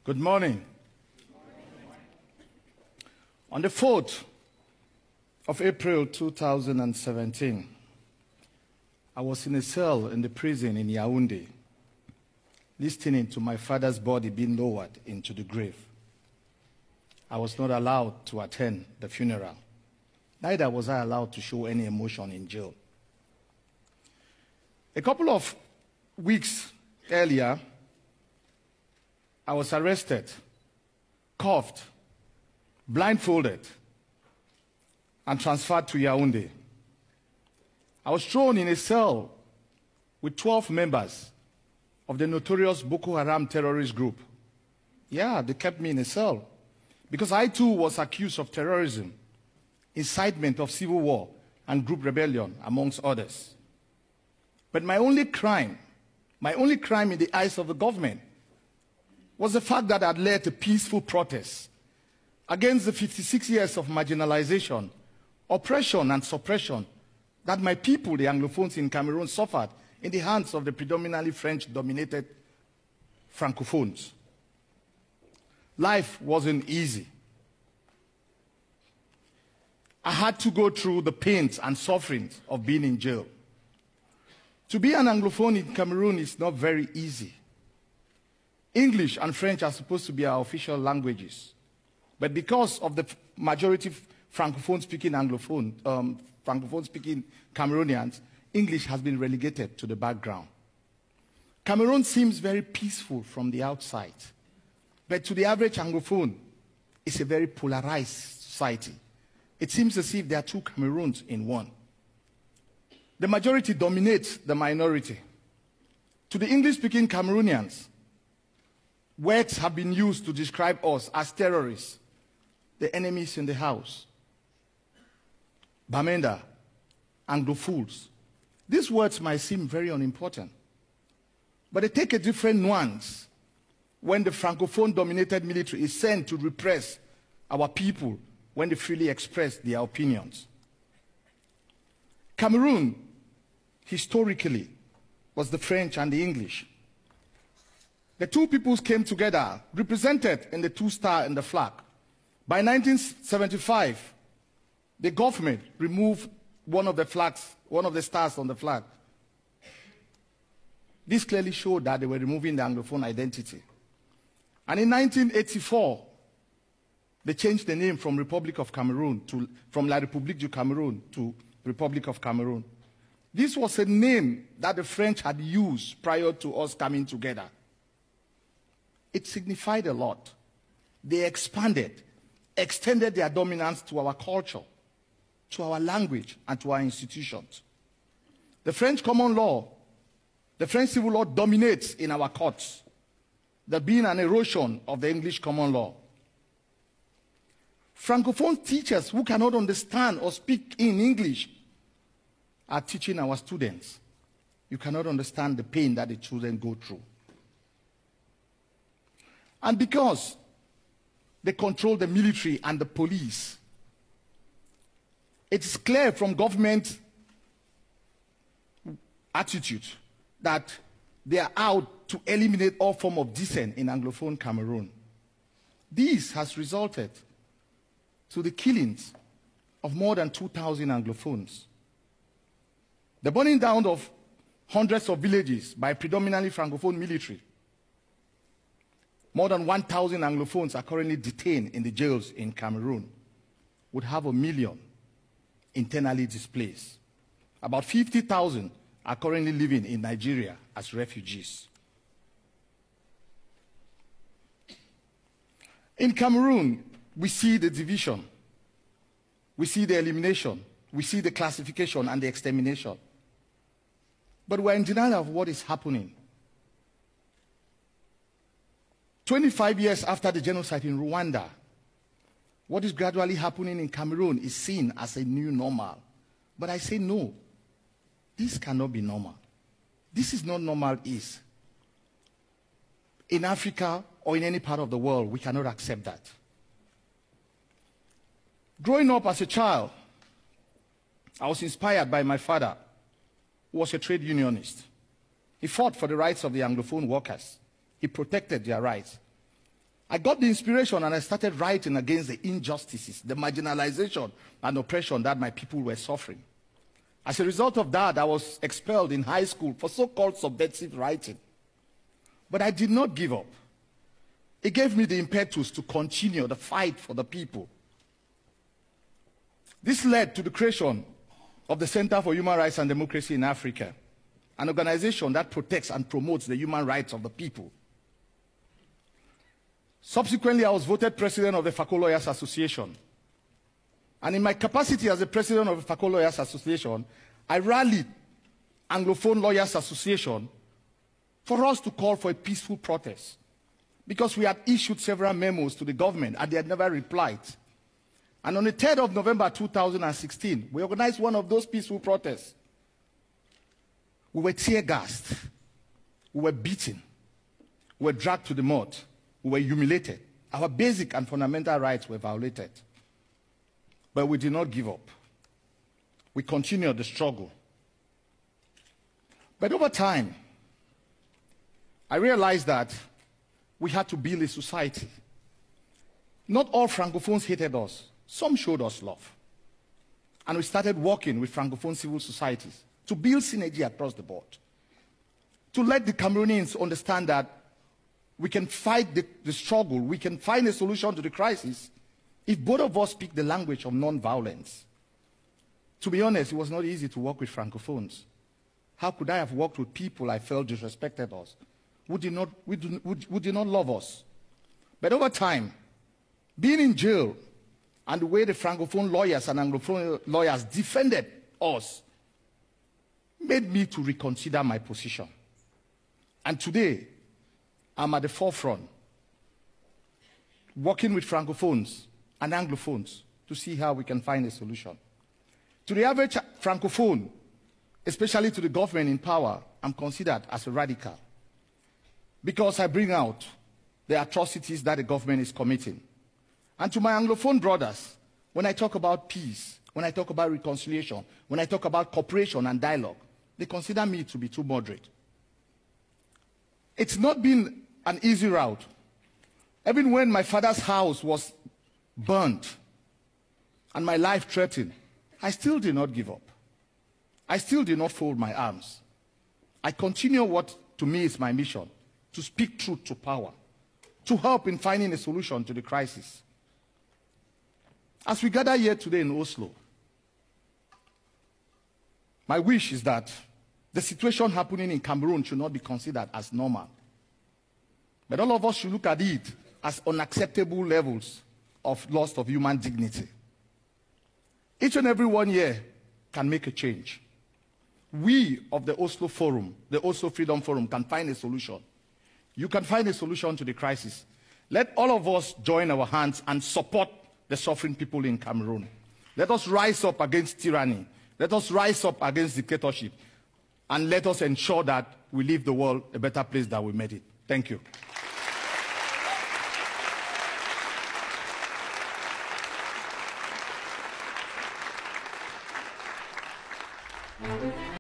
Good morning. On the 4th of April 2017, I was in a cell in the prison in Yaoundé, listening to my father's body being lowered into the grave. I was not allowed to attend the funeral. Neither was I allowed to show any emotion in jail. A couple of weeks earlier, I was arrested, cuffed, blindfolded, and transferred to Yaoundé. I was thrown in a cell with 12 members of the notorious Boko Haram terrorist group. Yeah, they kept me in a cell because I too was accused of terrorism, incitement of civil war, and group rebellion, amongst others. But my only crime in the eyes of the government was the fact that I had led a peaceful protest against the 56 years of marginalization, oppression, and suppression that my people, the Anglophones in Cameroon, suffered in the hands of the predominantly French-dominated Francophones. Life wasn't easy. I had to go through the pains and sufferings of being in jail. To be an Anglophone in Cameroon is not very easy. English and French are supposed to be our official languages. But because of the majority Francophone-speaking Francophone-speaking Cameroonians, English has been relegated to the background. Cameroon seems very peaceful from the outside. But to the average Anglophone, it's a very polarized society. It seems as if there are two Cameroons in one. The majority dominates the minority. To the English-speaking Cameroonians, words have been used to describe us as terrorists, the enemies in the house, Bamenda, Anglo-fools. These words might seem very unimportant, but they take a different nuance when the Francophone-dominated military is sent to repress our people when they freely express their opinions. Cameroon, historically, was the French and the English. The two peoples came together, represented in the two-star in the flag. By 1975, the government removed one of the stars on the flag. This clearly showed that they were removing the Anglophone identity. And in 1984, they changed the name from Republic of Cameroon from La République du Cameroun to Republic of Cameroon. This was a name that the French had used prior to us coming together. It signified a lot. They expanded, extended their dominance to our culture, to our language, and to our institutions. The French common law, the French civil law dominates in our courts. There being an erosion of the English common law. Francophone teachers who cannot understand or speak in English are teaching our students. You cannot understand the pain that the children go through. And because they control the military and the police, it's clear from government attitude that they are out to eliminate all form of dissent in Anglophone Cameroon. This has resulted to the killings of more than 2,000 Anglophones. The burning down of hundreds of villages by predominantly Francophone military. More than 1,000 Anglophones are currently detained in the jails in Cameroon. Would have 1 million internally displaced. About 50,000 are currently living in Nigeria as refugees. In Cameroon, we see the division, we see the elimination, we see the classification and the extermination. But we're in denial of what is happening. 25 years after the genocide in Rwanda, what is gradually happening in Cameroon is seen as a new normal. But I say no, this cannot be normal. This is not normal is. In Africa or in any part of the world, we cannot accept that. Growing up as a child, I was inspired by my father, who was a trade unionist. He fought for the rights of the Anglophone workers. He protected their rights. I got the inspiration and I started writing against the injustices, the marginalization and oppression that my people were suffering. As a result of that, I was expelled in high school for so-called subversive writing. But I did not give up. It gave me the impetus to continue the fight for the people. This led to the creation of the Center for Human Rights and Democracy in Africa, an organization that protects and promotes the human rights of the people. Subsequently, I was voted president of the Faco Lawyers Association. And in my capacity as the president of the Faco Lawyers Association, I rallied Anglophone Lawyers Association for us to call for a peaceful protest, because we had issued several memos to the government and they had never replied. And on the 3rd of November 2016, we organized one of those peaceful protests. We were tear-gassed, we were beaten, we were dragged to the mud, we were humiliated. Our basic and fundamental rights were violated. But we did not give up. We continued the struggle. But over time, I realized that we had to build a society. Not all Francophones hated us. Some showed us love. And we started working with Francophone civil societies to build synergy across the board, to let the Cameroonians understand that we can fight the struggle, we can find a solution to the crisis if both of us speak the language of non-violence. To be honest, it was not easy to work with Francophones. How could I have worked with people I felt disrespected us, who did not love us? But over time, being in jail and the way the Francophone lawyers and Anglophone lawyers defended us made me to reconsider my position. And today, I'm at the forefront, working with Francophones and Anglophones to see how we can find a solution. To the average Francophone, especially to the government in power, I'm considered as a radical because I bring out the atrocities that the government is committing. And to my Anglophone brothers, when I talk about peace, when I talk about reconciliation, when I talk about cooperation and dialogue, they consider me to be too moderate. It's not been an easy route. Even when my father's house was burnt and my life threatened, I still did not give up. I still did not fold my arms. I continue what to me is my mission, to speak truth to power, to help in finding a solution to the crisis. As we gather here today in Oslo, my wish is that the situation happening in Cameroon should not be considered as normal. But all of us should look at it as unacceptable levels of loss of human dignity. Each and every one here can make a change. We of the Oslo Forum, the Oslo Freedom Forum, can find a solution. You can find a solution to the crisis. Let all of us join our hands and support the suffering people in Cameroon. Let us rise up against tyranny. Let us rise up against dictatorship. And let us ensure that we leave the world a better place than we made it. Thank you.